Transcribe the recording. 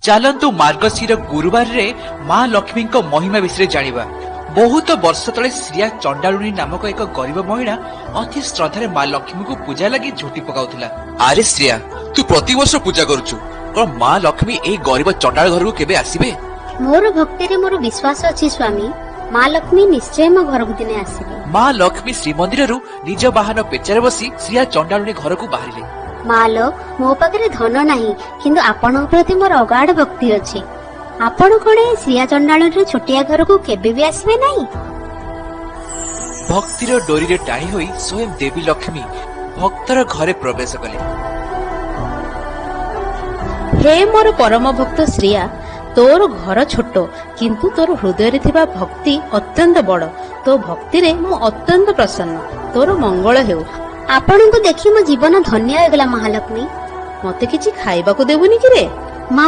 ଚାଲନ୍ତୁ ମାର୍ଗଶିର ଗୁରୁବାରରେ ମା ଲକ୍ଷ୍ମୀଙ୍କ ମହିମା ବିଷୟରେ ଜାଣିବା। ବହୁତ ବର୍ଷ ତଳେ ଶ୍ରିୟା ଚଣ୍ଡାଳୁଣୀ ନାମକ ଏକ ଗରିବ ମହିଳା ଅତି ଶ୍ରଦ୍ଧାରେ ମା ଲକ୍ଷ୍ମୀଙ୍କୁ ପୂଜା ଲାଗି ଝୋଟି ପକାଉଥିଲା। ଆରେ ଶ୍ରିୟା, ତୁ ପ୍ରତିବର୍ଷ ପୂଜା କରୁଛୁ, କଣ ମା ଲକ୍ଷ୍ମୀ ଏହି ଗରିବ ଚଣ୍ଡାଳ ଘରକୁ କେବେ ଆସିବେ? ମୋର ଭକ୍ତିରେ ମୋର ବିଶ୍ୱାସ ଅଛି ସ୍ୱାମୀ। ମା ଲକ୍ଷ୍ମୀ ନିଶ୍ଚୟ ମୋ ଘରକୁ ଦିନେ ଆସିବେ। ମା ଲକ୍ଷ୍ମୀ ଶ୍ରୀମନ୍ଦିରରୁ ନିଜ ବାହନ ପେଚାରେ ବସି ଶ୍ରିୟା ଚଣ୍ଡାଳୁଣୀ ଘରକୁ ବାହାରିଲେ। ମା ଲୋ, ମୋ ପାଖରେ ଧନ ନାହିଁ, କିନ୍ତୁ ଆପଣଙ୍କ ପ୍ରତି ମୋର ଅଗାଢ ଭକ୍ତି ଅଛି। ଆପଣ କଣ ଏ ଶ୍ରିୟା ଚଣ୍ଡାଳୁଣୀର ଛୋଟିଆ ଘରକୁ କେବେ ବି ଆସିବେ ନାହିଁ? ଭକ୍ତିର ଡୋରିରେ ଟାଣି ହୋଇ ସ୍ୱୟଂ ଦେବୀ ଲକ୍ଷ୍ମୀ ଭକ୍ତର ଘରେ ପ୍ରବେଶ କଲେ। ହେ ମୋର ପରମ ଭକ୍ତ ଶ୍ରିୟା, ତୋର ଘର ଛୋଟ, କିନ୍ତୁ ତୋର ହୃଦୟରେ ଥିବା ଭକ୍ତି ଅତ୍ୟନ୍ତ ବଡ। ତୋ ଭକ୍ତିରେ ମୁଁ ଅତ୍ୟନ୍ତ ପ୍ରସନ୍ନ। ତୋର ମଙ୍ଗଳ ହେଉ। ଆପଣଙ୍କୁ ଦେଖି ମୋ ଜୀବନ ଧନ୍ୟ ହୋଇଗଲା ମହାଲକ୍ଷ୍ମୀ। ମତେ କିଛି ଖାଇବାକୁ ଦେବୁନି କି ରେ? ମା